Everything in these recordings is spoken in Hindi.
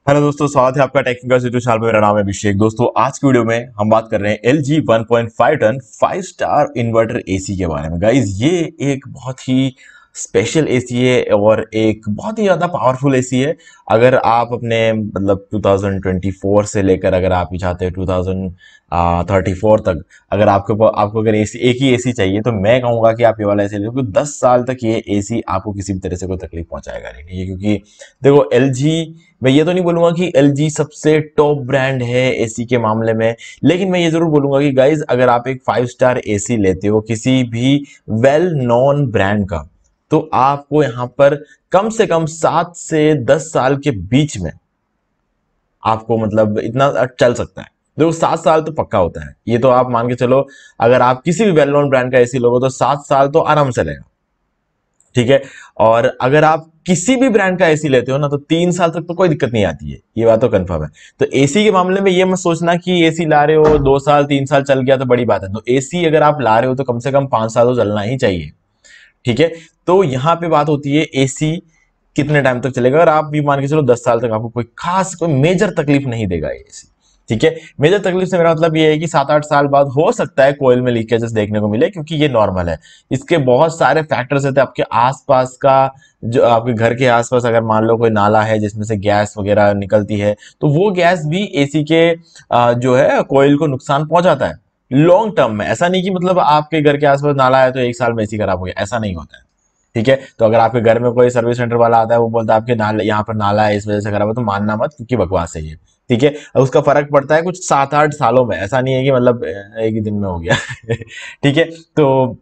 हेलो दोस्तों, स्वागत है आपका टेक्निकल यूट्यूब चैनल पे। मेरा नाम है अभिषेक। दोस्तों, आज की वीडियो में हम बात कर रहे हैं LG 1.5 ton 5 star inverter AC के बारे में। गाइज, ये एक बहुत ही स्पेशल एसी है और एक बहुत ही ज़्यादा पावरफुल एसी है। अगर आप अपने मतलब 2024 से लेकर अगर आप चाहते हैं 2034 तक, अगर आपको अगर एसी एक ही एसी चाहिए तो मैं कहूँगा कि आप ये वाला एसी ले लो, क्योंकि 10 साल तक ये एसी आपको किसी भी तरह से कोई तकलीफ पहुंचाएगा नहीं। ठीक है, क्योंकि देखो LG, मैं ये तो नहीं बोलूंगा कि LG सबसे टॉप ब्रांड है एसी के मामले में, लेकिन मैं ये जरूर बोलूंगा कि गाइज, अगर आप एक 5 स्टार एसी लेते हो किसी भी वेल नोन ब्रांड का, तो आपको यहां पर कम से कम 7 से 10 साल के बीच में आपको मतलब इतना चल सकता है। देखो, 7 साल तो पक्का होता है, ये तो आप मान के चलो। अगर आप किसी भी वेल नोन ब्रांड का एसी लोगे तो 7 साल तो आराम से लेगा। ठीक है, और अगर आप किसी भी ब्रांड का एसी लेते हो ना, तो 3 साल तक तो कोई दिक्कत नहीं आती है, ये बात तो कंफर्म है। तो एसी के मामले में ये मत सोचना कि एसी ला रहे हो 2 साल 3 साल चल गया तो बड़ी बात है। तो एसी अगर आप ला रहे हो तो कम से कम 5 साल तो चलना ही चाहिए। ठीक है, तो यहाँ पे बात होती है एसी कितने टाइम तक चलेगा। अगर आप भी मान के चलो 10 साल तक आपको कोई मेजर तकलीफ नहीं देगा ये एसी। ठीक है, मेजर तकलीफ से मेरा मतलब ये है कि 7-8 साल बाद हो सकता है कोयल में लीकेजेस देखने को मिले, क्योंकि ये नॉर्मल है। इसके बहुत सारे फैक्टर्स रहते हैं। आपके आसपास का, जो आपके घर के आसपास अगर मान लो कोई नाला है जिसमें से गैस वगैरह निकलती है, तो वो गैस भी एसी के जो है कोयल को नुकसान पहुंचाता है लॉन्ग टर्म में। ऐसा नहीं कि मतलब आपके घर के आसपास नाला है तो 1 साल में एसी खराब हो गया, ऐसा नहीं होता है। ठीक है, तो अगर आपके घर में कोई सर्विस सेंटर वाला आता है, वो बोलता है आपके नाला, यहाँ पर नाला है इस वजह से खराब है, तो मानना मत, क्योंकि बकवास है ये। ठीक है, और उसका फर्क पड़ता है कुछ 7-8 सालों में, ऐसा नहीं है कि मतलब एक ही दिन में हो गया। ठीक है, तो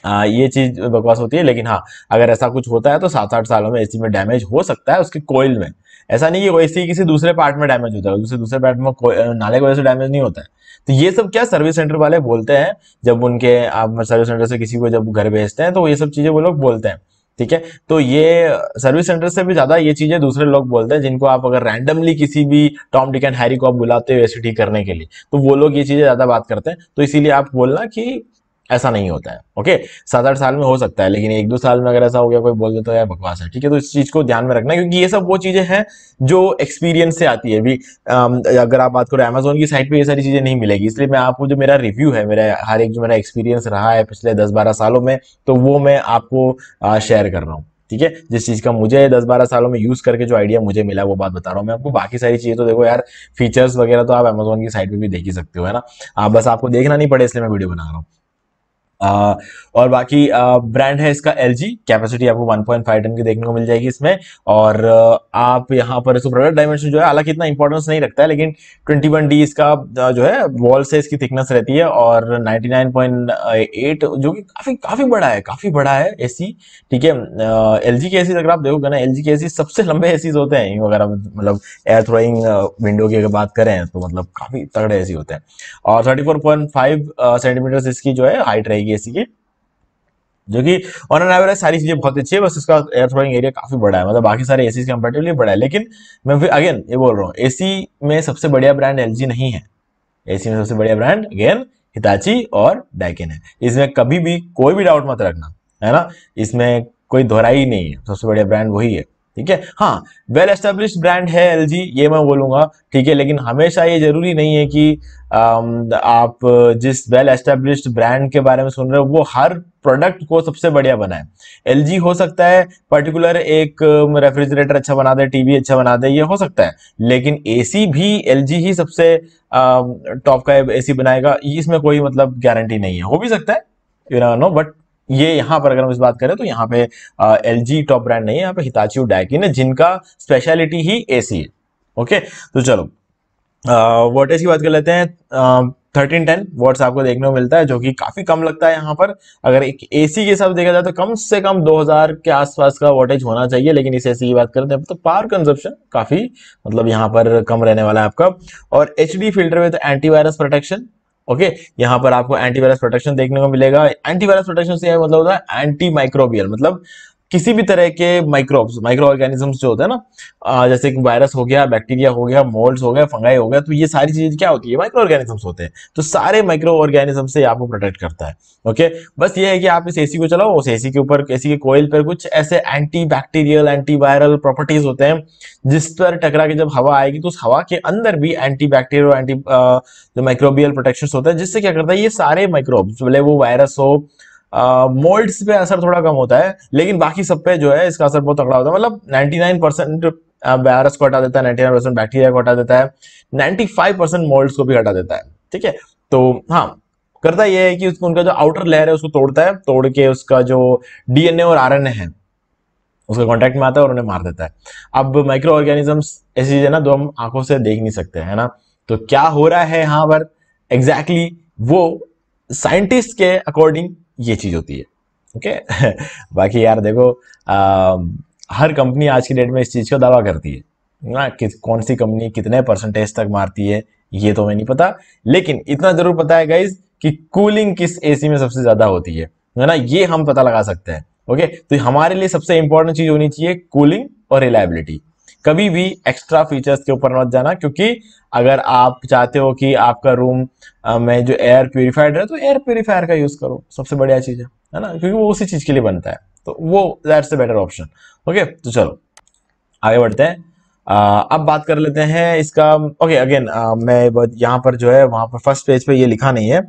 ये चीज बकवास होती है। लेकिन हाँ, अगर ऐसा कुछ होता है तो 7-8 सालों में एसी में डैमेज हो सकता है, उसके कोयल में। ऐसा नहीं कि एसी किसी दूसरे पार्ट में डैमेज होता है, दूसरे पार्ट में नाले की वजह से डैमेज नहीं होता है। तो ये सब क्या सर्विस सेंटर वाले बोलते हैं, जब उनके आप सर्विस सेंटर से किसी को जब घर भेजते हैं तो ये सब चीजें वो लोग बोलते हैं। ठीक है, तो ये सर्विस सेंटर से भी ज्यादा ये चीजें दूसरे लोग बोलते हैं, जिनको आप अगर रैंडमली किसी भी टॉम डिक एंड हैरी को आप बुलाते हो एसी ठीक करने के लिए, तो वो लोग ये चीजें ज्यादा बात करते हैं। तो इसीलिए आप बोलना कि ऐसा नहीं होता है। ओके, 7-8 साल में हो सकता है, लेकिन 1-2 साल में अगर ऐसा हो गया, कोई बोल देता है यार बकवास है। ठीक है, तो इस चीज को ध्यान में रखना, क्योंकि ये सब वो चीजें हैं जो एक्सपीरियंस से आती है। अभी अगर आप बात करो अमेजोन की साइट पे ये सारी चीजें नहीं मिलेगी, इसलिए मैं आपको जो मेरा रिव्यू है, मेरा हर एक जो मेरा एक्सपीरियंस रहा है पिछले 10-12 सालों में, तो वो मैं आपको शेयर कर रहा हूँ। ठीक है, जिस चीज का मुझे 10-12 सालों में यूज करके जो आइडिया मुझे मिला वो बात बता रहा हूँ मैं आपको। बाकी सारी चीजें तो देखो यार, फीचर्स वगैरह तो आप अमेजोन की साइट पे भी देख ही सकते हो, है ना। बस आपको देखना नहीं पड़े, इसलिए मैं वीडियो बना रहा हूँ। आ, और बाकी ब्रांड है इसका LG। कैपेसिटी आपको 1.5 टन की देखने को मिल जाएगी इसमें। और आप यहाँ पर इसको प्रोडक्ट डायमेंशन जो है, हालांकि इतना इंपॉर्टेंस नहीं रखता है, लेकिन 21D इसका जो है वॉल से इसकी थिकनेस रहती है, और 99.8, जो कि काफी काफी बड़ा है, काफी बड़ा है एसी। ठीक है, LG के एसी अगर आप देखोगे ना, LG के एसी सबसे लंबे एसीज होते हैं वगैरह, मतलब एयर थ्रोइंग विंडो की अगर बात करें तो मतलब काफी तगड़े एसी होते हैं। और 34.5 सेंटीमीटर इसकी जो है हाइट रहेगी एसी की, जो कि ऑन एन एवरेज सारी चीजें बहुत अच्छी है। बस इसका एयर थ्रोइंग एरिया काफी बड़ा है, मतलब बाकी सारे एसी कंपेरेटिवली बड़ा है। लेकिन मैं फिर अगेन ये बोल रहा हूँ, एसी में सबसे बढ़िया ब्रांड LG नहीं है। एसी में सबसे बढ़िया ब्रांड अगेन हिताची और डाइकिन है। इसमें कभी भी कोई भी डाउट मत रखना, है ना। इसमें कोई दोहराई नहीं है, सबसे बढ़िया ब्रांड वही है। ठीक है, हाँ, वेल एस्टेब्लिश्ड ब्रांड है LG, ये मैं बोलूंगा। ठीक है, लेकिन हमेशा ये जरूरी नहीं है कि आप जिस वेल एस्टेब्लिश्ड ब्रांड के बारे में सुन रहे हो वो हर प्रोडक्ट को सबसे बढ़िया बनाए। LG हो सकता है पर्टिकुलर एक रेफ्रिजरेटर अच्छा बना दे, टीवी अच्छा बना दे, ये हो सकता है, लेकिन एसी भी LG ही सबसे टॉप का एसी बनाएगा, इसमें कोई मतलब गारंटी नहीं है। हो भी सकता है, यू नो, बट ये यहाँ पर अगर हम इस बात करें तो यहाँ पे LG टॉप ब्रांड नहीं है, यहाँ पे हिताची और डाइकिन है, जिनका स्पेशलिटी ही एसी है। ओके, तो चलो वोल्टेज की बात कर लेते हैं। 1310 वॉट्स आपको देखने को मिलता है, जो कि काफी कम लगता है यहाँ पर। अगर एक एसी के हिसाब से देखा जाए तो कम से कम 2000 के आसपास का वोल्टेज होना चाहिए, लेकिन इस एसी की बात करते हैं तो पावर कंजप्शन काफी मतलब यहाँ पर कम रहने वाला है आपका। और HD filter with antivirus protection. Okay, यहाँ पर आपको एंटीवायरस प्रोटेक्शन देखने को मिलेगा। एंटीवायरस प्रोटेक्शन से मतलब होता है एंटी माइक्रोबियल, मतलब किसी भी तरह के माइक्रो ऑर्गेनिजम्स जो होते हैं ना, जैसे कि वायरस हो गया, बैक्टीरिया हो गया, मोल्ड्स हो गया, फंगाई हो गया, तो ये सारी चीजें क्या होती है, माइक्रो ऑर्गेनिजम्स होते हैं। तो सारे माइक्रो ऑर्गेनिज्म से आपको प्रोटेक्ट करता है। ओके, बस ये है कि आप इस एसी को चलाओ, उस एसी के ऊपर, एसी के कोयल पर कुछ ऐसे anti bacterial, anti viral properties होते हैं जिस पर टकरा के जब हवा आएगी तो उस हवा के अंदर भी एंटी बैक्टीरियल, एंटी जो माइक्रोबियल प्रोटेक्शन होता है, जिससे क्या करता है, ये सारे माइक्रोब्स, भले वो वायरस हो, मोल्ड्स पे असर थोड़ा कम होता है, लेकिन बाकी सब पे जो है इसका असर बहुत तगड़ा होता है। मतलब 99% वायरस को हटा देता है, 99% बैक्टीरिया को हटा देता है, 95% मोल्ड्स को भी हटा देता है। ठीक है, तो हाँ, करता यह है कि उसको, उनका जो आउटर लेयर है उसको तोड़ता है, तोड़ के उसका जो डीएनए और आरएनए है उसके कांटेक्ट में आता है और उन्हें मार देता है। अब माइक्रो ऑर्गेनिजम्स ऐसी चीज है ना, जो हम आंखों से देख नहीं सकते, है ना, तो क्या हो रहा है यहाँ पर एग्जैक्टली वो साइंटिस्ट के अकॉर्डिंग ये चीज होती है। ओके बाकी यार देखो, हर कंपनी आज की डेट में इस चीज का दावा करती है ना, कि कौन सी कंपनी कितने परसेंटेज तक मारती है ये तो मैं नहीं पता, लेकिन इतना जरूर पता है गाइज कि कूलिंग किस एसी में सबसे ज्यादा होती है ना, ये हम पता लगा सकते हैं। ओके, तो हमारे लिए सबसे इंपॉर्टेंट चीज होनी चाहिए कूलिंग और रिलायबिलिटी। कभी भी एक्स्ट्रा फीचर्स के ऊपर मत जाना, क्योंकि अगर आप चाहते हो कि आपका रूम में जो एयर प्यूरिफाइड है, तो एयर प्यूरिफायर का यूज करो, सबसे बढ़िया चीज है ना, क्योंकि वो उसी चीज के लिए बनता है, तो वो that's a better option. Okay, तो चलो आगे बढ़ते हैं। अब बात कर लेते हैं इसका। ओके, अगेन मैं यहाँ पर जो है, वहां पर फर्स्ट पेज पे ये लिखा नहीं है,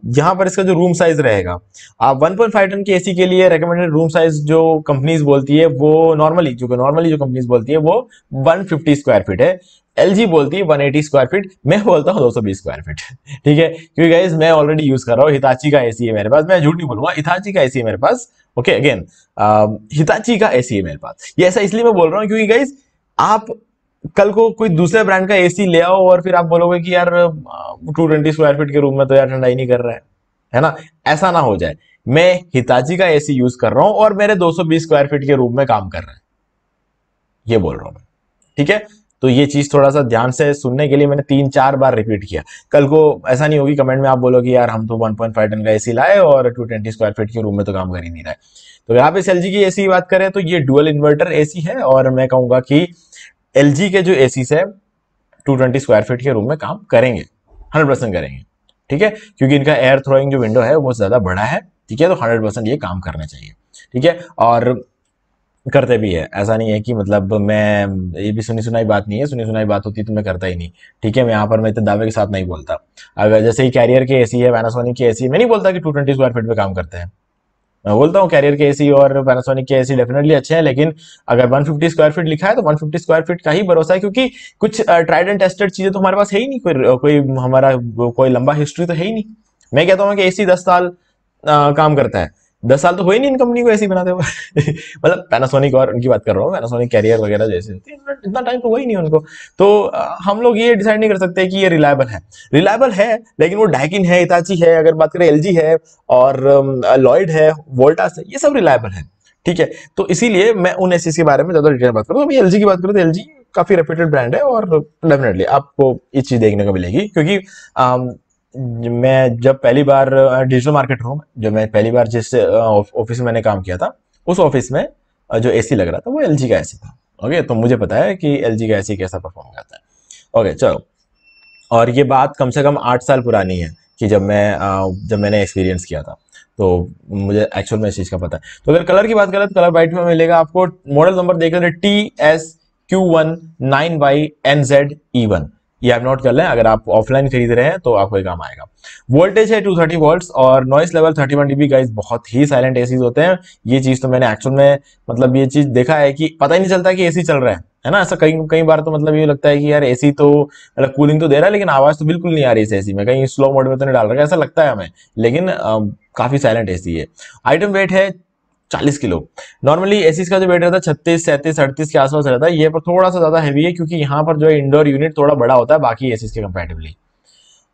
यहाँ पर इसका जो रूम साइज रहेगा, 1.5 टन की एसी के लिए रेकमेंडेड रूम साइज जो कंपनीज बोलती है, वो नॉर्मली जो कंपनीज बोलती है वो 150 स्क्वायर फीट है। एलजी बोलती है 180 स्क्वायर फीट, मैं बोलता हूँ 220 स्क्वायर फीट। ठीक है, क्योंकि गाइस मैं ऑलरेडी यूज कर रहा हूँ, हिताची का एसी है मेरे पास, मैं झूठ नहीं बोलूंगा, हिताची का एसी है मेरे पास। ओके, अगेन हिताची का एसी है मेरे पास। ये ऐसा इसलिए मैं बोल रहा हूँ क्योंकि गाइस आप कल को कोई दूसरे ब्रांड का एसी ले आओ और फिर आप बोलोगे कि यार 220 स्क्वायर फीट के रूम में तो यार ठंडा ही नहीं कर रहा है ना, ऐसा ना हो जाए। मैं हिताची का एसी यूज कर रहा हूं और मेरे 220 स्क्वायर फीट के रूम में काम कर रहा है, ये बोल रहा हूं मैं। ठीक है, तो ये चीज थोड़ा सा ध्यान से सुनने के लिए मैंने 3-4 बार रिपीट किया। कल को ऐसा नहीं होगी कमेंट में आप बोलोगे यार हम तो 1.5 टन का एसी लाए और 220 स्क्वायर फीट के रूम में तो काम कर ही नहीं रहा है। तो यहाँ पे एलजी की एसी की बात करें तो ये डुअल इन्वर्टर एसी है, और मैं कहूंगा कि एलजी के जो एसी है 220 स्क्वायर फीट के रूम में काम करेंगे, 100% करेंगे। ठीक है, क्योंकि इनका एयर थ्रोइंग जो विंडो है वो ज्यादा बड़ा है। ठीक है, तो 100% ये काम करना चाहिए। ठीक है, और करते भी है, ऐसा नहीं है कि मतलब मैं, ये भी सुनी सुनाई बात नहीं है, सुनी सुनाई बात होती तो मैं करता ही नहीं। ठीक है, मैं यहाँ पर मैं इतने दावे के साथ नहीं बोलता। अगर जैसे ही कैरियर के एसी है, पैनासोनिक की एसी, मैं नहीं बोलता कि 220 स्क्वायर फीट पे काम करते हैं, मैं बोलता हूँ कैरियर के एसी और पैनासोनिक के एसी डेफिनेटली अच्छे हैं, लेकिन अगर 150 स्क्वायर फीट लिखा है तो 150 स्क्वायर फीट का ही भरोसा है, क्योंकि कुछ ट्राइड एंड टेस्टेड चीजें तो हमारे पास है ही नहीं, कोई हमारा कोई लंबा हिस्ट्री तो है ही नहीं। मैं कहता हूँ कि एसी 10 साल काम करता है, 10 साल तो हुए नहीं इन कंपनी को एसी बनाते हुए मतलब पैनासोनिक और उनकी बात कर रहा हूँ, पैनासोनिक कैरियर वगैरह जैसे होती है, इतना टाइम तो हुआ ही नहीं उनको। तो हम लोग ये डिसाइड नहीं कर सकते कि ये रिलायबल है, लेकिन वो डाइकिन है, हिताची है, अगर बात करें एलजी है और लॉयड है, वोल्टास है, ये सब रिलायबल है। ठीक है, तो इसीलिए मैं उन एसी के बारे में ज्यादा डिटेल बात करूँ। अभी एलजी की बात करूँ तो एलजी काफी रेप्यूटेड ब्रांड है, और डेफिनेटली आपको ये चीज देखने को मिलेगी, क्योंकि मैं जब पहली बार डिजिटल मार्केटर हूँ, जब मैं पहली बार जिस ऑफिस में मैंने काम किया था, उस ऑफिस में जो एसी लग रहा था वो एलजी का एसी था। ओके, तो मुझे पता है कि एलजी का एसी कैसा परफॉर्म करता है। ओके, चलो, और ये बात कम से कम 8 साल पुरानी है कि जब मैंने एक्सपीरियंस किया था, तो मुझे एक्चुअल में इस चीज का पता है। तो अगर कलर की बात करें तो कलर वाइट में मिलेगा आपको। मॉडल नंबर देख लेते TSQ19YNZE1, ये आप नोट कर लें, अगर आप ऑफलाइन खरीद रहे हैं तो आपको ये काम आएगा। वोल्टेज है 230 वोल्ट्स और नॉइस लेवल 31 dB। गाइस बहुत ही साइलेंट एसीज होते हैं, ये चीज तो मैंने एक्चुअल में मतलब ये चीज देखा है कि पता ही नहीं चलता कि एसी चल रहा है ना। ऐसा कई कई बार तो मतलब ये लगता है कि यार एसी तो मतलब कूलिंग तो दे रहा है, लेकिन आवाज तो बिल्कुल नहीं आ रही इस एसी में, कहीं स्लो मोड में तो नहीं डाल रहा है, ऐसा लगता है हमें, लेकिन काफी साइलेंट एसी है। आइटम वेट है 40 किलो। नॉर्मली एसीज का जो वेट रहता है 36, 37, 38 के आसपास रहता है, ये पर थोड़ा सा ज्यादा हैवी है, क्योंकि यहाँ पर जो है इंडोर यूनिट थोड़ा बड़ा होता है बाकी एसीज के कंपैरेटिवली।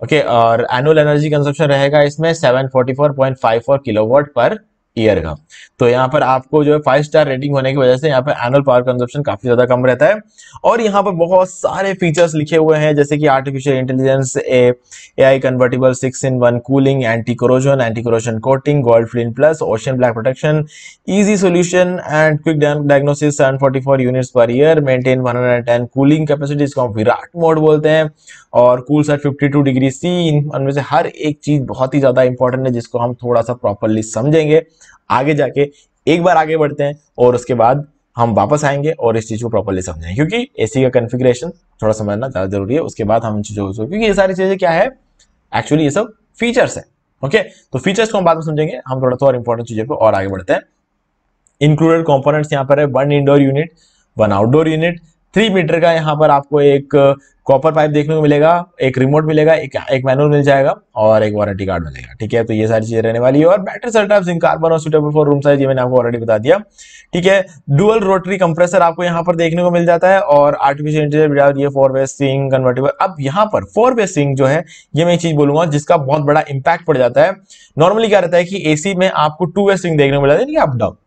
ओके, और एनुअल एनर्जी कंजप्शन रहेगा इसमें 744.54 किलोवाट पर ईयर का। तो यहाँ पर आपको जो है 5 स्टार रेटिंग होने की वजह से यहाँ पर एनुअल पावर कंजप्शन काफी ज्यादा कम रहता है। और यहाँ पर बहुत सारे फीचर्स लिखे हुए हैं, जैसे कि artificial intelligence, AI convertible 6-in-1 cooling, anti corrosion coating, gold Flint plus, ocean black protection, easy solution and quick diagnosis, 744 units per year, maintain 110 cooling capacity, इसको हम विराट मोड बोलते हैं, और कूल्स एट 52 डिग्री सी। इनमें से हर एक चीज बहुत ही ज्यादा इंपॉर्टेंट है, जिसको हम थोड़ा सा प्रॉपरली समझेंगे आगे जाके। एक बार आगे बढ़ते हैं और उसके बाद हम वापस आएंगे और इस चीज को प्रॉपरली समझेंगे, क्योंकि एसी का कॉन्फ़िगरेशन थोड़ा समझना ज्यादा जरूरी है। उसके बाद हम चीजों को, क्योंकि ये सारी चीजें क्या है, एक्चुअली ये सब फीचर्स है। ओके, तो फीचर्स को हम बाद में समझेंगे, हम थोड़ा और इंपॉर्टेंट चीजों को और आगे बढ़ते हैं। इंक्लूडेड कंपोनेंट्स यहाँ पर है 1 indoor unit, 1 outdoor unit, 3 metre का यहाँ पर आपको एक कॉपर पाइप देखने को मिलेगा, एक रिमोट मिलेगा, एक मैनुअल मिल जाएगा और एक वारंटी कार्ड मिलेगा। ठीक है, तो ये सारी चीजें रहने वाली है। और battery cell type zinc carbon और सुटेबल फॉर रूम साइज, ये मैंने आपको ऑलरेडी बता दिया। ठीक है, डुअल रोटरी कंप्रेसर आपको यहाँ पर देखने को मिल जाता है, और आर्टिफिशियल इंटेलिजेंस, ये 4-वे स्विंग कन्वर्टेबल। अब यहाँ पर 4-वे स्विंग जो है, ये मैं एक चीज बोलूंगा जिसका बहुत बड़ा इंपैक्ट पड़ जाता है। नॉर्मली क्या रहता है कि एसी में आपको 2-वे स्विंग देखने को मिल जाता है, अप डाउन।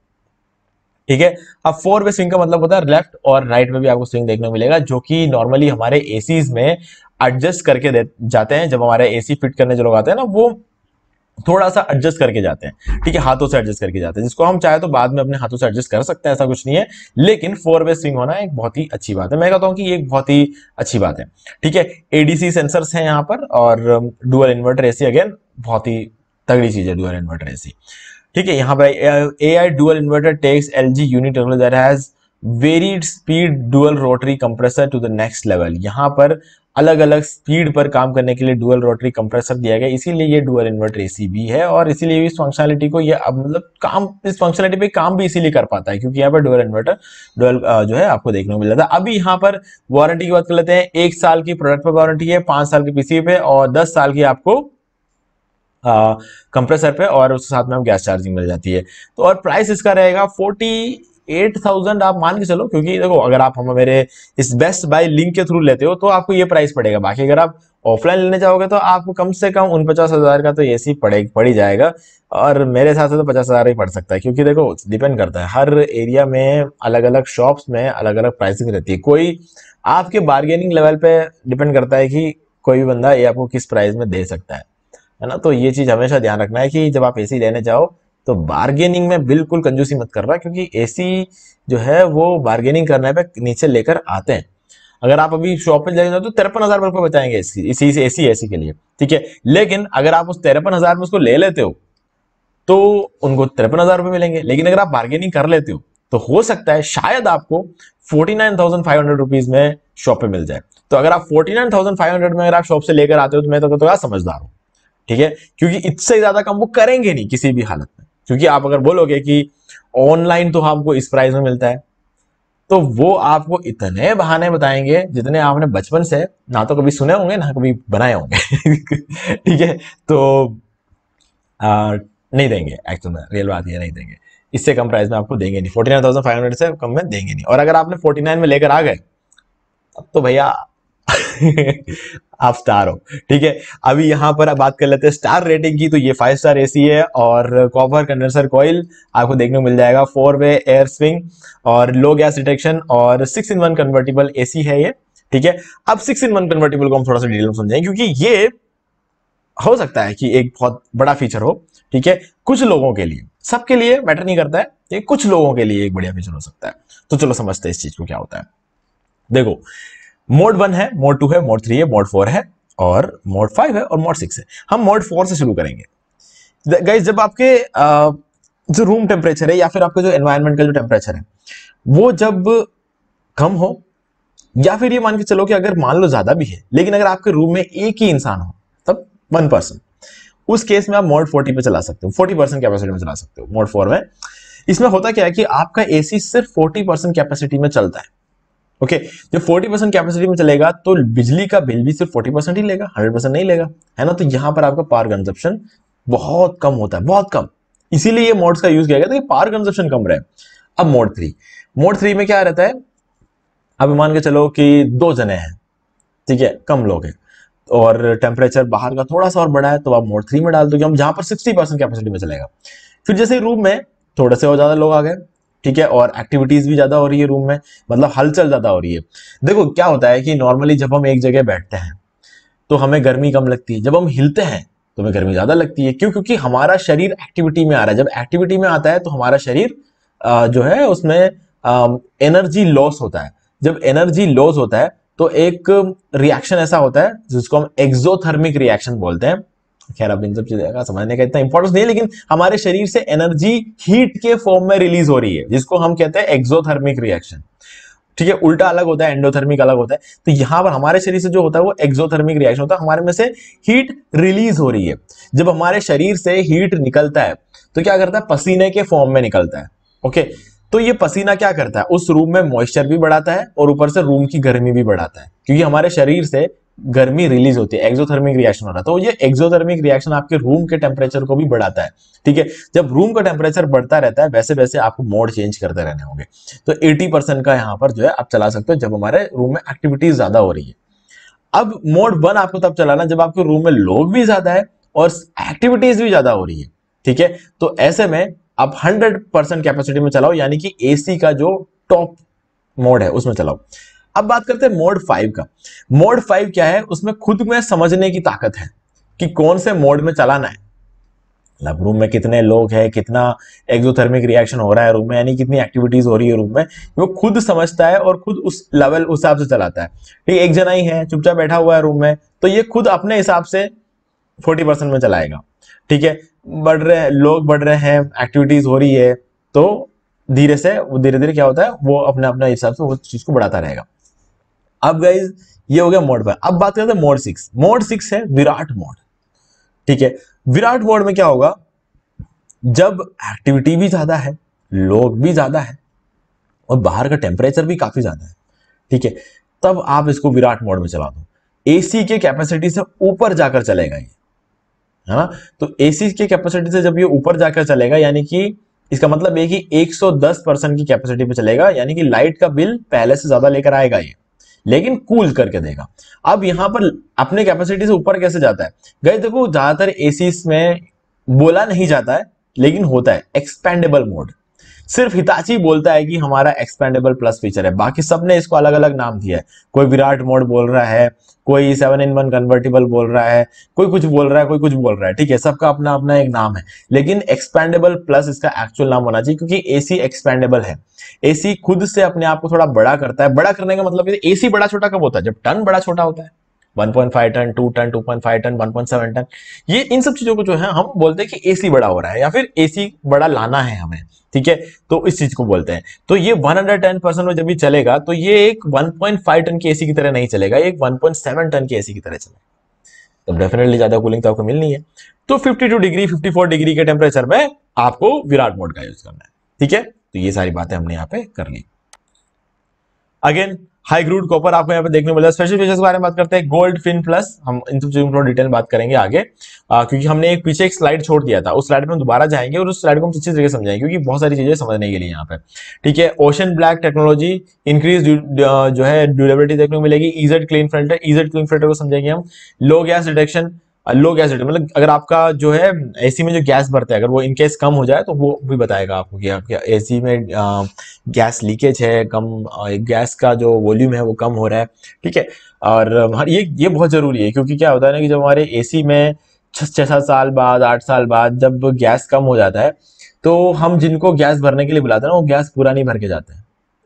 ठीक है, अब 4-वे स्विंग का मतलब होता है लेफ्ट और राइट में भी आपको स्विंग देखने को मिलेगा, जो कि नॉर्मली हमारे एसीज में एडजस्ट करके जाते हैं। जब हमारे एसी फिट करने जो लोग आते हैं ना, वो थोड़ा सा एडजस्ट करके जाते हैं। ठीक है, हाथों से एडजस्ट करके जाते हैं, जिसको हम चाहे तो बाद में अपने हाथों से एडजस्ट कर सकते हैं, ऐसा कुछ नहीं है। लेकिन 4-वे स्विंग होना एक बहुत ही अच्छी बात है, मैं कहता हूं कि ये एक बहुत ही अच्छी बात है। ठीक है, एडीसी सेंसर्स हैं यहाँ पर, और डुअल इन्वर्टर एसी, अगेन बहुत ही तगड़ी चीज है डुअल इन्वर्टर एसी। ठीक है, यहाँ पर AI dual inverter takes LG unit that has varied speed dual rotary compressor to the next level. यहाँ पर अलग अलग स्पीड पर काम करने के लिए डुअल रोटरी कंप्रेसर दिया गया, इसीलिए ये डुअल इन्वर्टर एसी भी है, और इसीलिए इस फंक्शनलिटी को ये अब मतलब काम, इस फंक्शनलिटी पे काम भी इसीलिए कर पाता है, क्योंकि यहाँ पर डुअल इन्वर्टर डुअल जो है आपको देखने को मिल जाता है। अभी यहाँ पर वारंटी की बात कर लेते हैं। 1 साल की प्रोडक्ट पर वारंटी है, 5 साल की पीसी पे, और 10 साल की आपको कंप्रेसर पे, और उसके साथ में हम गैस चार्जिंग मिल जाती है। तो और प्राइस इसका रहेगा 48,000 आप मान के चलो, क्योंकि देखो अगर आप हम मेरे इस बेस्ट बाय लिंक के थ्रू लेते हो तो आपको ये प्राइस पड़ेगा। बाकी अगर आप ऑफलाइन लेने जाओगे तो आपको कम से कम 49,000 का तो एसी पड़ ही जाएगा, और मेरे हिसाब से तो 50,000 ही पड़ सकता है, क्योंकि देखो डिपेंड करता है, हर एरिया में अलग अलग शॉप्स में अलग अलग प्राइसिंग रहती है। कोई आपके बार्गेनिंग लेवल पे डिपेंड करता है कि कोई भी बंदा ये आपको किस प्राइस में दे सकता है ना। तो ये चीज हमेशा ध्यान रखना है कि जब आप एसी लेने जाओ तो बार्गेनिंग में बिल्कुल कंजूसी मत करना, क्योंकि एसी जो है वो बार्गेनिंग करने पे नीचे लेकर आते हैं। अगर आप अभी शॉप पे जाएंगे तो 53,000 रुपए बचाएंगे एसी के लिए। ठीक है, लेकिन अगर आप उस 53,000 में उसको ले लेते हो तो उनको 53,000 रुपए मिलेंगे। लेकिन अगर आप बार्गेनिंग कर लेते हो तो हो सकता है शायद आपको 49,500 रुपीज में शॉप पे मिल जाए। तो अगर आप 49,500 में अगर आप शॉप से लेकर आते हो तो मैं तो यार समझदार हूं। ठीक है, क्योंकि इससे ज्यादा कम वो करेंगे नहीं किसी भी हालत में, क्योंकि आप अगर बोलोगे कि ऑनलाइन तो हमको इस प्राइस में मिलता है, तो वो आपको इतने बहाने बताएंगे जितने आपने बचपन से ना तो कभी सुने होंगे ना कभी बनाए होंगे। ठीक है, तो नहीं देंगे, एक्चुअल में रियल बात ये नहीं देंगे, इससे कम प्राइस में आपको देंगे नहीं, 49,500 से कम में देंगे नहीं। और अगर आपने 49 में लेकर आ गए तब तो भैया आप स्टार हो। ठीक है, अभी यहां पर बात कर लेते हैं स्टार रेटिंग की। तो ये 5 स्टार एसी है, और कॉपर कंडेंसर कॉइल आपको देखने को मिल जाएगा, 4-वे एयर स्विंग और लो गैस डिटेक्शन, और 6-in-1 कन्वर्टेबल एसी है ये। ठीक है, अब 6-in-1 कन्वर्टेबल को हम थोड़ा सा डिटेल में समझेंगे, क्योंकि ये हो सकता है कि एक बहुत बड़ा फीचर हो। ठीक है, कुछ लोगों के लिए, सबके लिए मैटर नहीं करता है, ये कुछ लोगों के लिए एक बढ़िया फीचर हो सकता है। तो चलो समझते हैं इस चीज को क्या होता है। देखो, मोड 1 है, मोड 2 है, मोड 3 है, मोड 4 है, और मोड 5 है, और मोड 6 है। हम मोड 4 से शुरू करेंगे। गाइस, जब आपके जो रूम टेम्परेचर है या फिर आपके जो एनवायरनमेंट का जो टेम्परेचर है वो जब कम हो, या फिर ये मान के चलो कि अगर मान लो ज्यादा भी है लेकिन अगर आपके रूम में एक ही इंसान हो, तब 1 पर्सन, उस केस में आप मोड 40 पे चला सकते हो, 40% कैपेसिटी में चला सकते हो मोड 4 में। इसमें होता क्या है कि आपका एसी सिर्फ 40% कैपेसिटी में चलता है। ओके, जब 40% कैपेसिटी में चलेगा तो बिजली का बिल भी सिर्फ 40% ही लेगा, 100% नहीं लेगा, है ना। तो यहां पर आपका पावर कंजप्शन बहुत कम होता है, बहुत कम। इसीलिए ये मोड्स का यूज किया गया था कि पावर कंजप्शन कम रहे। अब मोड 3 में क्या रहता है, अब मान के चलो कि 2 जने हैं, ठीक है, कम लोग हैं, और टेम्परेचर बाहर का थोड़ा सा और बड़ा है, तो आप मोड 3 में डाल दो, हम जहां पर 60% कैपेसिटी में चलेगा। फिर जैसे रूम में थोड़े से और ज्यादा लोग आ गए, ठीक है, और एक्टिविटीज भी ज्यादा हो रही है रूम में, मतलब हलचल ज्यादा हो रही है। देखो क्या होता है कि नॉर्मली जब हम एक जगह बैठते हैं तो हमें गर्मी कम लगती है, जब हम हिलते हैं तो हमें गर्मी ज्यादा लगती है। क्यों? क्योंकि हमारा शरीर एक्टिविटी में आ रहा है। जब एक्टिविटी में आता है तो हमारा शरीर जो है उसमें एनर्जी लॉस होता है। जब एनर्जी लॉस होता है तो एक रिएक्शन ऐसा होता है जिसको हम एक्सोथर्मिक रिएक्शन बोलते हैं। खैर अब इन सब चीजें का समझने का इतना इंपॉर्टेंस नहीं है, लेकिन हमारे शरीर से एनर्जी हीट के फॉर्म में रिलीज हो रही है, जिसको हम कहते हैं एक्सोथर्मिक रिएक्शन। ठीक है, उल्टा अलग होता है, एंडोथर्मिक अलग होता है। तो यहां पर हमारे शरीर से जो होता है वो एक्सोथर्मिक रिएक्शन होता है, हमारे में से हीट रिलीज हो रही है। जब हमारे शरीर से हीट निकलता है तो क्या करता है, पसीने के फॉर्म में निकलता है। ओके, तो ये पसीना क्या करता है, उस रूम में मॉइस्चर भी बढ़ाता है और ऊपर से रूम की गर्मी भी बढ़ाता है, क्योंकि हमारे शरीर से गर्मी रिलीज होती है, एक्सोथर्मिक रिएक्शन हो रहा है। तो ये एक्सोथर्मिक रिएक्शन आपके रूम के टेम्परेचर को भी बढ़ाता है। ठीक है, जब रूम का टेम्परेचर बढ़ता रहता है वैसे वैसे आपको मोड चेंज करते रहने होंगे। तो 80% का यहां पर जो है आप चला सकते हो जब हमारे रूम में एक्टिविटीज ज्यादा हो रही है। अब मोड 1 आपको तब चलाना जब आपके रूम में लोग भी ज्यादा है और एक्टिविटीज भी ज्यादा हो रही है। ठीक है, तो ऐसे में आप 100% कैपेसिटी में चलाओ, यानी कि एसी का जो टॉप मोड है उसमें चलाओ। अब बात करते हैं मोड 5 का। मोड 5 क्या है, उसमें खुद में समझने की ताकत है कि कौन से मोड में चलाना है, मतलब रूम में कितने लोग हैं, कितना एक्सोथर्मिक रिएक्शन हो रहा है रूम में, यानी कितनी एक्टिविटीज हो रही है रूम में, वो खुद समझता है और खुद उस लेवल उस हिसाब से चलाता है। ठीक, एक जना ही है चुपचाप बैठा हुआ है रूम में, तो ये खुद अपने हिसाब से 40% में चलाएगा। ठीक है, बढ़ रहे हैं लोग, बढ़ रहे हैं, एक्टिविटीज हो रही है, तो धीरे से धीरे धीरे क्या होता है वो अपने अपने हिसाब से वो चीज को बढ़ाता रहेगा। अब गाइज ये हो गया मोड 5। अब बात करते हैं मोड 6। मोड 6 है विराट मोड। ठीक है, विराट मोड में क्या होगा, जब एक्टिविटी भी ज्यादा है, लोग भी ज्यादा है और बाहर का टेम्परेचर भी काफी ज्यादा है, ठीक है, तब आप इसको विराट मोड में चला दो। एसी के कैपेसिटी से ऊपर जाकर चलेगा ये, है ना। तो एसी के कैपेसिटी से जब ये ऊपर जाकर चलेगा, यानी कि इसका मतलब है कि 110% की कैपेसिटी पे चलेगा, यानी कि लाइट का बिल पहले से ज्यादा लेकर आएगा ये, लेकिन कूल करके देगा। अब यहां पर अपने कैपेसिटी से ऊपर कैसे जाता है, गए देखो ज्यादातर एसीज में बोला नहीं जाता है लेकिन होता है एक्सपेंडेबल मोड। सिर्फ हिताची बोलता है कि हमारा एक्सपेंडेबल प्लस फीचर है, बाकी सबने इसको अलग अलग नाम दिया है। कोई विराट मोड बोल रहा है, कोई 7-in-1 कन्वर्टिबल बोल रहा है, कोई कुछ बोल रहा है, कोई कुछ बोल रहा है। ठीक है, सबका अपना अपना एक नाम है, लेकिन एक्सपेंडेबल प्लस इसका एक्चुअल नाम होना चाहिए, क्योंकि एसी एक्सपेंडेबल है। एसी खुद से अपने आप को थोड़ा बड़ा करता है। बड़ा करने का मतलब एसी बड़ा छोटा कब होता है, जब टन बड़ा छोटा होता है। 1.5 टन, 2 टन, 2.5 टन, 1.7 टन, ये इन सब चीजों को जो है हम बोलते हैं कि एसी बड़ा हो रहा है या फिर एसी बड़ा लाना है हमें। ठीक है, तो इस चीज को बोलते हैं। तो ये 110% में जब भी चलेगा तो ये एक 1.5 टन की एसी की तरह नहीं चलेगा, ये एक 1.7 टन की एसी की तरह चलेगा। तो डेफिनेटली ज्यादा कूलिंग तो आपको मिलनी है। तो 52 डिग्री 54 डिग्री के टेम्परेचर में आपको विराट मोड का यूज करना है। ठीक है, तो ये सारी बातें हमने यहाँ पे कर ली। अगेन हाई ग्रूड कॉपर आपको यहाँ पे देखने को मिला। स्पेशल फीचर्स के बारे में बात करते हैं, गोल्ड फिन प्लस, हम इन सब चीजों में डिटेल बात करेंगे आगे, क्योंकि हमने एक पीछे एक स्लाइड छोड़ दिया था, उस स्लाइड में हम दोबारा जाएंगे और उस स्लाइड को हम अच्छी तरीके से समझाएंगे, क्योंकि बहुत सारी चीजें समझने के लिए यहाँ पे। ठीक है, ओशन ब्लैक टेक्नोलॉजी, इंक्रीज जो है ड्यूरेबिलिटी देखने को मिलेगी। EZ clean filter, EZ clean filter को समझेंगे हम। लो गैस डिटेक्शन, लो गैस डिटेक्शन मतलब अगर आपका जो है एसी में जो गैस भरता है अगर वो इनकेस कम हो जाए तो वो भी बताएगा आपको कि आपके एसी में गैस लीकेज है, कम गैस का जो वॉल्यूम है वो कम हो रहा है। ठीक है, और ये बहुत जरूरी है, क्योंकि क्या होता है ना कि जब हमारे एसी में 6-7 साल बाद 8 साल बाद जब गैस कम हो जाता है तो हम जिनको गैस भरने के लिए बुलाते हैं ना वो गैस पूरा नहीं भर के जाते हैं,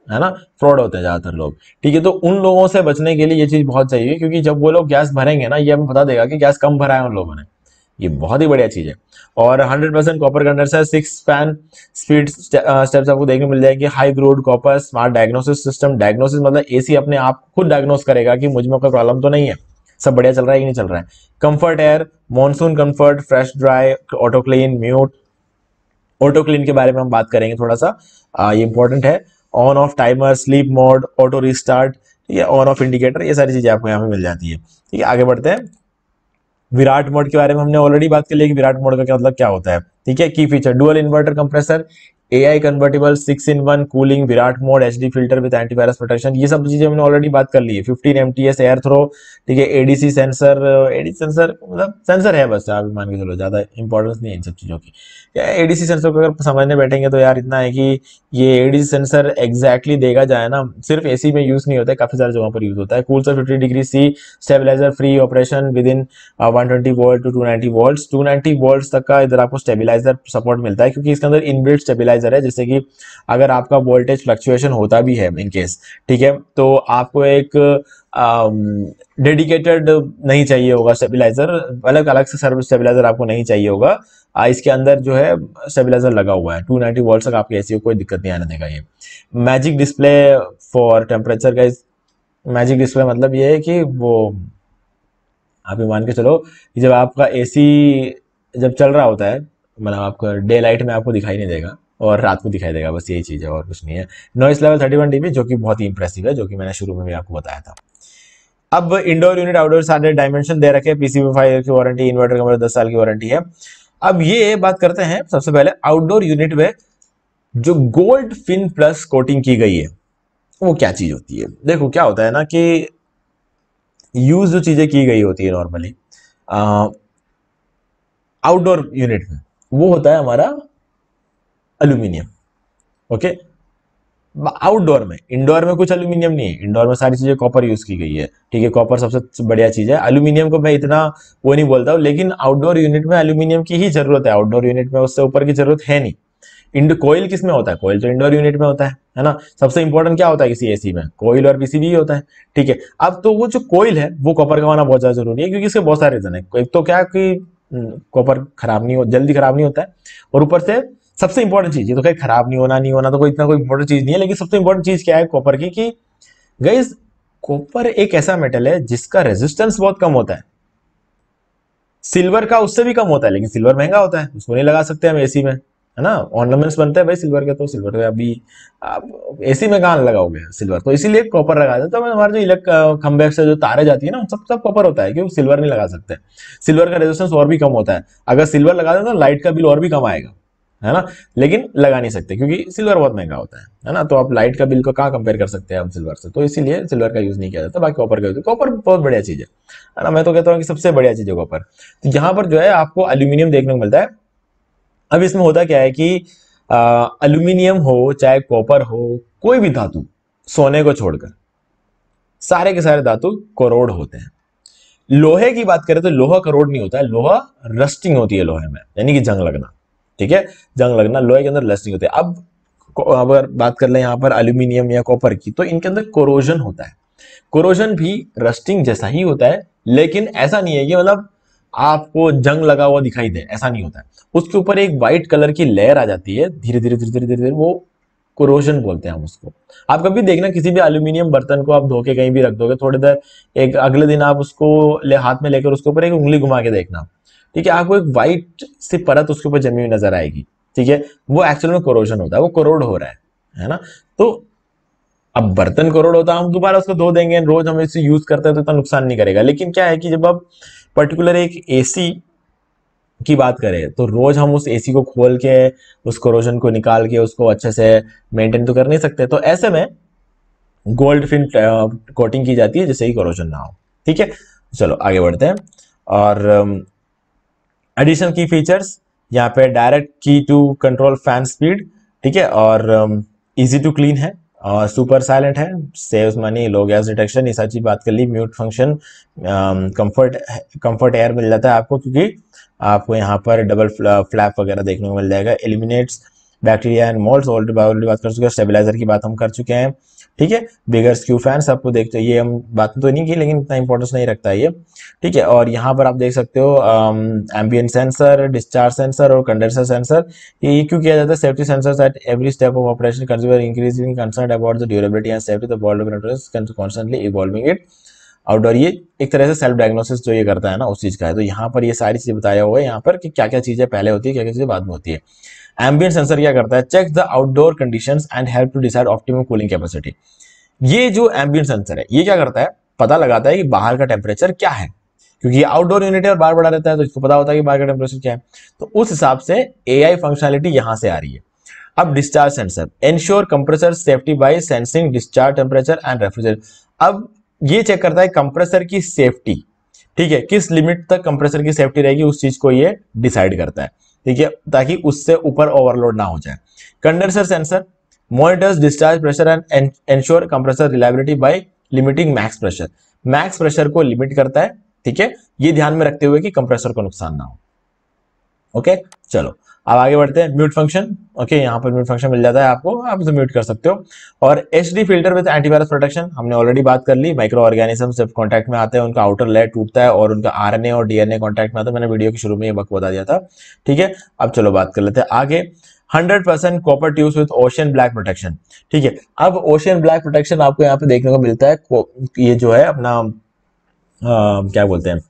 है ना, फ्रॉड होते हैं ज्यादातर लोग। ठीक है, तो उन लोगों से बचने के लिए ये चीज बहुत चाहिए, क्योंकि जब वो लोग गैस भरेंगे ना ये हमें बता देगा कि गैस कम भरा है उन लोगों ने। ये बहुत ही बढ़िया चीज है। और 100% copper condenser, 6 span speed steps आपको देखने मिल जाएंगे। High growed copper, smart diagnosis system, diagnosis मतलब एसी अपने आप खुद डायग्नोस करेगा कि मुझ में कोई प्रॉब्लम तो नहीं है, सब बढ़िया चल रहा है कि नहीं चल रहा है। Comfort air, monsoon comfort, fresh dry, auto clean, mute. Auto clean के बारे में हम बात करेंगे थोड़ा सा, ये इंपॉर्टेंट है। On off timer, sleep mode, auto restart, ठीक है, ऑन ऑफ इंडिकेटर, ये सारी चीजें आपको यहाँ पे मिल जाती है। ठीक है, आगे बढ़ते हैं। विराट मोड के बारे में हमने ऑलरेडी बात कर ली कि विराट मोड का क्या मतलब क्या होता है। ठीक है, की feature, dual inverter compressor, AI convertible 6-in-1 cooling, Virat mode, HD filter with antivirus protection, ये सब चीजें हमने ऑलरेडी बात कर ली है। 15 MTS एयर थ्रो, ठीक है। ADC सेंसर, एडीसी सेंसर मतलब सेंसर है बस, आप मान के चलो, ज्यादा इंपॉर्टेंस नहीं है इन सब चीजों की। एडीसी सेंसर को अगर समझने बैठेंगे तो यार इतना है कि ये एडीसी सेंसर एग्जैक्टली देखा जाए ना, सिर्फ एसी में यूज नहीं होता है, काफी सारी जगहों पर यूज होता है। कूल से 50 degree C, stabiliser free operation within 120 volt to 290 volt, 290 volt तक का इधर आपको स्टेबलाइजर सपोर्ट मिलता है, क्योंकि इसके अंदर इनबिल्ट स्टेबलाइजर है, जैसे कि अगर आपका वोल्टेज फ्लक्चुएशन होता भी है इन केस, ठीक है, तो आपको एक डेडिकेटेड नहीं चाहिए होगा स्टेबलाइजर, अलग अलग से सर्विस स्टेबलाइजर आपको नहीं चाहिए होगा। इसके अंदर जो है स्टेबलाइजर लगा हुआ है, 290 वोल्ट तक आपके एसी को कोई दिक्कत नहीं आने देगा। ये मैजिक डिस्प्ले फॉर टेम्परेचर का, मैजिक डिस्प्ले मतलब ये है कि वो आप ये मान के चलो कि जब आपका एसी जब चल रहा होता है, मतलब आपका डे लाइट में आपको दिखाई नहीं देगा और रात को दिखाई देगा, बस यही चीज़ है और कुछ नहीं है। नॉइस लेवल 31 dB, जो कि बहुत ही इंप्रेसिव है, जो कि मैंने शुरू में भी आपको बताया था। अब इंडोर यूनिट आउटडोर सारे डायमेंशन दे रखे हैं, पीसीबी 5 ईयर की वारंटी, इन्वर्टर कमरे 10 साल की वारंटी है। अब ये बात करते हैं सबसे पहले आउटडोर यूनिट में जो गोल्ड फिन प्लस कोटिंग की गई है वो क्या चीज होती है। देखो क्या होता है ना कि यूज जो चीजें की गई होती है नॉर्मली आउटडोर यूनिट में, वो होता है हमारा एल्यूमिनियम। ओके, आउटडोर में, इंडोर में कुछ एल्यूमिनियम नहीं है, इंडोर में सारी चीजें कॉपर यूज की गई है, ठीक है। कॉपर सबसे बढ़िया चीज है, एल्यूमिनियम को मैं इतना वो नहीं बोलता हूँ, लेकिन आउटडोर यूनिट में एल्यूमिनियम की ही जरूरत है, आउटडोर यूनिट में उससे ऊपर की जरूरत है नहीं। कोयल किस में होता है, कोयल तो इंडोर यूनिट में होता है ना। सबसे इंपॉर्टेंट क्या होता है किसी एसी में, कोयल और पीसीबी ही होता है, ठीक है। अब तो वो जो कोयल है वो कॉपर का होना बहुत ज्यादा जरूरी है, क्योंकि इसके बहुत सारे रीजन है। एक तो क्या कि कॉपर खराब नहीं हो, जल्दी खराब नहीं होता है, और ऊपर से सबसे इंपॉर्टेंट चीज, ये तो कहीं खराब नहीं होना तो कोई इतना कोई इंपॉर्टेंट चीज नहीं है, लेकिन सबसे इंपॉर्टेंट चीज क्या है कॉपर की, कि गाइस कॉपर एक ऐसा मेटल है जिसका रेजिस्टेंस बहुत कम होता है। सिल्वर का उससे भी कम होता है, लेकिन सिल्वर महंगा होता है, उसको नहीं लगा सकते हम एसी में, है ना। ऑर्नामेंट्स बनते हैं भाई सिल्वर के, तो सिल्वर के अभी आप एसी में कहाँ लगाओगे सिल्वर, तो इसीलिए कॉपर लगा देते हैं। तो हमारे जो खंबे से जो तारे जाती है ना, सब कॉपर होता है, क्योंकि सिल्वर नहीं लगा सकते। सिल्वर का रेजिस्टेंस और भी कम होता है, अगर सिल्वर लगा दें तो लाइट का बिल और भी कम आएगा, है ना, लेकिन लगा नहीं सकते क्योंकि सिल्वर बहुत महंगा होता है ना। तो आप लाइट का बिल को कहाँ कंपेयर कर सकते हैं हम सिल्वर से, तो इसीलिए सिल्वर का यूज नहीं किया जाता, बाकी कॉपर का यूज। कॉपर बहुत बढ़िया चीज है ना, मैं तो कहता हूँ कि सबसे बढ़िया चीज है कॉपर। तो यहाँ पर जो है आपको एल्यूमिनियम देखने को मिलता है। अब इसमें होता क्या है कि एल्यूमिनियम हो चाहे कॉपर हो, कोई भी धातु सोने को छोड़कर सारे के सारे धातु करोड़ होते हैं। लोहे की बात करें तो लोहा करोड़ नहीं होता है, लोहा रस्टिंग होती है लोहे में, यानी कि जंग लगना, ठीक है, जंग लगना, लोहे के अंदर रस्टिंग होती है। अब अगर बात कर ले यहाँ पर एल्यूमिनियम या कॉपर की, तो इनके अंदर कोरोजन होता है। कोरोजन भी रस्टिंग जैसा ही होता है, लेकिन ऐसा नहीं है कि मतलब आपको जंग लगा हुआ दिखाई दे, ऐसा नहीं होता है। उसके ऊपर एक व्हाइट कलर की लेयर आ जाती है, धीरे धीरे धीरे धीरे धीरे धीरे, वो कोरोजन बोलते हैं हम उसको। आप कभी देखना किसी भी एल्यूमिनियम बर्तन को आप धो के कहीं भी रख दोगे, थोड़ी देर एक अगले दिन आप उसको हाथ में लेकर उसके ऊपर एक उंगली घुमा के देखना, ठीक है, आपको एक व्हाइट सी परत उसके ऊपर जमी हुई नजर आएगी, ठीक है, वो एक्चुअल में कोरोजन होता है, वो करोड़ हो रहा है ना। तो अब बर्तन करोड़ होता है, हम दोबारा उसको धो देंगे, रोज हम इसे यूज करते हैं तो इतना नुकसान नहीं करेगा। लेकिन क्या है कि जब आप पर्टिकुलर एक एसी की बात करें तो रोज हम उस एसी को खोल के उस कोरोजन को निकाल के उसको अच्छे से मेंटेन तो कर नहीं सकते, तो ऐसे में गोल्ड फिन कोटिंग की जाती है जिससे कि कोरोजन ना हो, ठीक है। चलो आगे बढ़ते हैं। और एडिशनल की फीचर्स यहाँ पे डायरेक्ट की टू कंट्रोल फैन स्पीड, ठीक है, और इजी टू क्लीन है, और सुपर साइलेंट है, सेव्स मनी, लो गैस डिटेक्शन, ये सारी चीज बात कर ली। म्यूट फंक्शन, कंफर्ट एयर मिल जाता है आपको, क्योंकि आपको यहाँ पर डबल फ्लैप वगैरह देखने को मिल जाएगा। Eliminates bacteria and moulds, already बात कर चुके हैं। स्टेबलाइजर की बात हम कर चुके हैं, ठीक है। बिगर स्क्यू फैंस आपको देखते, ये हम बात तो नहीं की लेकिन इतना इंपॉर्टेंस नहीं रखता है ये, ठीक है। और यहाँ पर आप देख सकते हो एम्बियंट सेंसर, डिस्चार्ज सेंसर और कंडेंसर सेंसर। ये क्यों किया जाता है? Safety sensors at every step of operation, consumer increasing concern about the durability and safety the world constantly evolving it outdoor. ये एक तरह से सेल्फ डायग्नोसिस जो ये करता है ना, उस चीज का है। तो यहाँ पर ये सारी चीजें बताया हुआ है यहाँ पर कि क्या क्या चीजें पहले होती है, क्या क्या चीजें बाद में होती है। एम्बियंट सेंसर क्या करता है? Check the outdoor conditions and help to decide optimum cooling capacity. ये जो एम्बियंट सेंसर है ये क्या करता है? पता लगाता है कि बाहर का टेम्परेचर क्या है, क्योंकि ये आउटडोर यूनिट है और बाहर बड़ा रहता है, तो इसको पता होता है कि बाहर का टेम्परेचर क्या है। तो उस हिसाब से एआई फंक्शनलिटी यहां से आ रही है। अब discharge sensor, ensure compressor safety bye sensing discharge temperature and refrigerator. अब ये चेक करता है कंप्रेसर की सेफ्टी, ठीक है, किस लिमिट तक कंप्रेसर की सेफ्टी रहेगी उस चीज को ये डिसाइड करता है, ठीक है, ताकि उससे ऊपर ओवरलोड ना हो जाए। Condenser sensor monitors discharge pressure and ensure compressor reliability by limiting max pressure. Max pressure को लिमिट करता है, ठीक है, ये ध्यान में रखते हुए कि कंप्रेसर को नुकसान ना हो। ओके, चलो अब आगे बढ़ते हैं। म्यूट फंक्शन, ओके, यहाँ पर म्यूट फंक्शन मिल जाता है आपको, आप इसे म्यूट कर सकते हो। और HD filter with antivirus protection हमने ऑलरेडी बात कर ली। माइक्रो ऑर्गेनिज्म जब कांटेक्ट में आते हैं उनका आउटर लेयर टूटता है और उनका आरएनए और डीएनए कांटेक्ट में आता है, मैंने वीडियो के शुरू में ये वक्त बता दिया था, ठीक है। अब चलो बात कर लेते हैं आगे। 100% copper tubes with ocean black protection, ठीक है। अब ओशियन ब्लैक प्रोटेक्शन आपको यहाँ पे देखने को मिलता है, ये जो है अपना क्या बोलते हैं,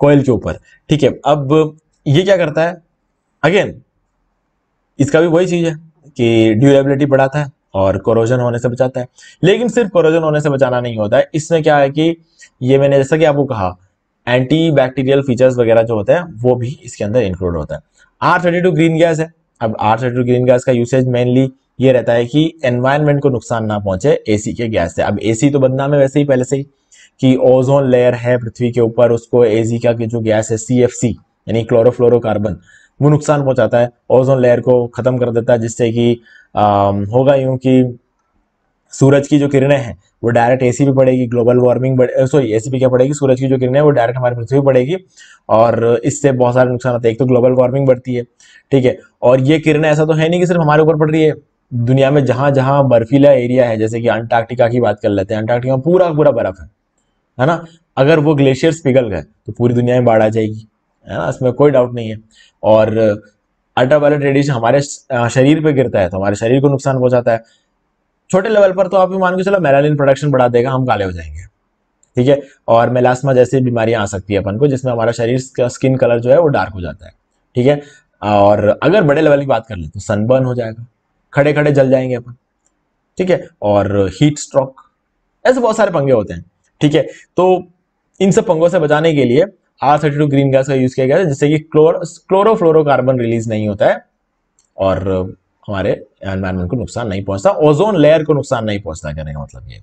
कोयल के ऊपर, ठीक है। अब ये क्या करता है, अगेन इसका भी वही चीज है कि ड्यूरेबिलिटी बढ़ाता है और कोरोजन होने से बचाता है। लेकिन सिर्फ कोरोजन होने से बचाना नहीं होता है, इसमें क्या है कि ये मैंने जैसा कि आपको कहा एंटी बैक्टीरियल फीचर्स वगैरह जो होते हैं वो भी इसके अंदर इंक्लूड होता है। R32 ग्रीन गैस है। अब R32 ग्रीन गैस का यूसेज मेनली ये रहता है कि एनवायरनमेंट को नुकसान ना पहुंचे एसी के गैस से। अब एसी तो बदनाम है वैसे ही पहले से ही कि ओजोन लेयर है पृथ्वी के ऊपर, उसको एसी का जो गैस है CFC यानी क्लोरोफ्लोरोकार्बन, वो नुकसान पहुंचाता है, ओजोन लेयर को खत्म कर देता है, जिससे कि होगा यूं कि सूरज की जो किरणें हैं वो डायरेक्ट एसी पे पड़ेगी, ग्लोबल वार्मिंग सॉरी एसी पे क्या पड़ेगी, सूरज की जो किरणें वो डायरेक्ट हमारे पृथ्वी पे पड़ेगी और इससे बहुत सारे नुकसान होते हैं। एक तो ग्लोबल वार्मिंग बढ़ती है, ठीक है, और ये किरणें ऐसा तो है नहीं कि सिर्फ हमारे ऊपर पड़ रही है, दुनिया में जहां जहां बर्फीला एरिया है, जैसे कि अंटार्कटिका की बात कर लेते हैं, अंटार्कटिका में पूरा पूरा बर्फ है ना, अगर वो ग्लेशियर्स पिघल गए तो पूरी दुनिया में बाढ़ आ जाएगी, है ना, इसमें कोई डाउट नहीं है। और अल्ट्रावायलेट रेडिएशन हमारे शरीर पे गिरता है तो हमारे शरीर को नुकसान पहुंचाता है। छोटे लेवल पर तो आप मान के चलो मेलानिन प्रोडक्शन बढ़ा देगा, हम काले हो जाएंगे, ठीक है, और मेलास्मा जैसी बीमारियां आ सकती है अपन को, जिसमें हमारा शरीर का स्किन कलर जो है वो डार्क हो जाता है, ठीक है। और अगर बड़े लेवल की बात कर ले तो सनबर्न हो जाएगा, खड़े खड़े जल जाएंगे अपन, ठीक है, और हीट स्ट्रोक, ऐसे बहुत सारे पंगे होते हैं, ठीक है। तो इन सब पंगों से बचाने के लिए R32 ग्रीन गैस का यूज किया गया है, जिससे कि क्लोरोफ्लोरोकार्बन रिलीज नहीं होता है और हमारे एनवायरनमेंट को नुकसान नहीं पहुंचता, ओजोन लेयर को नुकसान नहीं पहुंचता, कहने का मतलब ये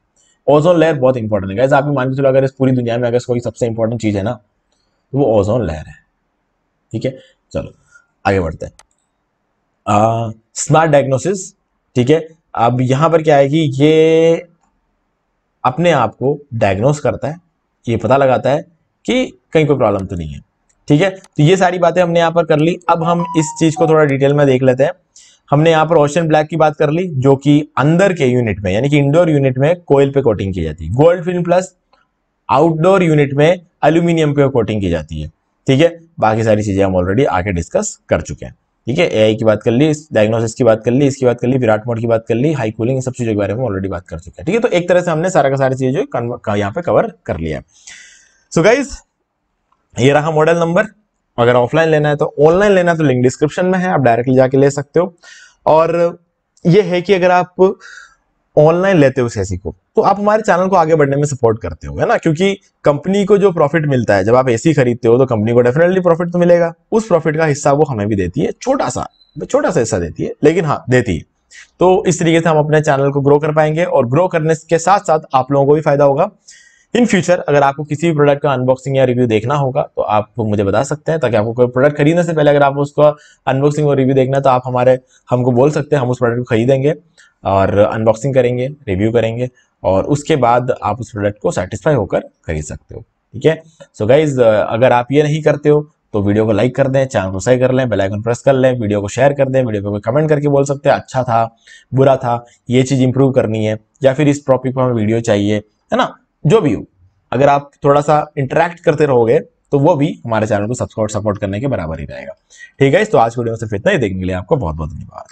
ओजोन लेयर बहुत इंपॉर्टेंट है गाइस। आप भी मान के चलो अगर इस पूरी दुनिया में अगर कोई सबसे इंपॉर्टेंट चीज है ना तो वो ओजोन लेयर है, ठीक है। चलो आगे बढ़ते हैं। स्मार्ट डायग्नोसिस, ठीक है। अब यहां पर क्या है कि ये अपने आप को डायग्नोस करता है, ये पता लगाता है कि कहीं कोई प्रॉब्लम तो नहीं है, ठीक है। तो ये सारी बातें हमने यहाँ पर कर ली। अब हम इस चीज को थोड़ा डिटेल में देख लेते हैं। हमने यहाँ पर ओशियन ब्लैक की बात कर ली, जो कि अंदर के यूनिट में यानी कि इंडोर यूनिट में कोयल पे कोटिंग की जाती है, gold film plus outdoor unit में एल्यूमिनियम पे कोटिंग की जाती है, ठीक है। बाकी सारी चीजें हम ऑलरेडी आगे डिस्कस कर चुके हैं, ठीक है। एआई की बात कर ली, डायग्नोसिस की बात कर ली, इसकी बात कर ली, विराट मोड की बात कर ली, हाई कूलिंग, इन सब चीजों के बारे में ऑलरेडी बात कर चुके हैं, ठीक है। तो एक तरह से हमने सारा का सारी चीजें जो यहाँ पे कवर कर लिया है। सो गाइज ये रहा मॉडल नंबर। अगर ऑफलाइन लेना है तो, ऑनलाइन लेना है तो लिंक डिस्क्रिप्शन में है, आप डायरेक्टली जाके ले सकते हो। और ये है कि अगर आप ऑनलाइन लेते हो उस एसी को तो आप हमारे चैनल को आगे बढ़ने में सपोर्ट करते हो, है ना, क्योंकि कंपनी को जो प्रॉफिट मिलता है जब आप एसी खरीदते हो तो कंपनी को डेफिनेटली प्रॉफिट तो मिलेगा, उस प्रॉफिट का हिस्सा वो हमें भी देती है, छोटा सा हिस्सा देती है, लेकिन हाँ देती है। तो इस तरीके से हम अपने चैनल को ग्रो कर पाएंगे और ग्रो करने के साथ साथ आप लोगों को भी फायदा होगा। इन फ्यूचर अगर आपको किसी भी प्रोडक्ट का अनबॉक्सिंग या रिव्यू देखना होगा तो आप मुझे बता सकते हैं, ताकि आपको कोई प्रोडक्ट खरीदने से पहले अगर आपको उसका अनबॉक्सिंग और रिव्यू देखना है तो आप हमको बोल सकते हैं, हम उस प्रोडक्ट को खरीदेंगे और अनबॉक्सिंग करेंगे, रिव्यू करेंगे और उसके बाद आप उस प्रोडक्ट को सेटिस्फाई होकर खरीद सकते हो, ठीक है। सो गाइज अगर आप ये नहीं करते हो तो वीडियो को लाइक कर दें, चैनल को सब्सक्राइब कर लें, बेल आइकन प्रेस कर लें, वीडियो को शेयर कर दें, वीडियो पे कोई कमेंट करके बोल सकते हैं अच्छा था, बुरा था, ये चीज इंप्रूव करनी है या फिर इस टॉपिक पर हमें वीडियो चाहिए, है ना, जो भी हो। अगर आप थोड़ा सा इंटरेक्ट करते रहोगे तो वो भी हमारे चैनल को सपोर्ट करने के बराबर ही रहेगा, ठीक है। तो आज वीडियो में सिर्फ इतना ही, देखने के लिए आपको बहुत बहुत धन्यवाद।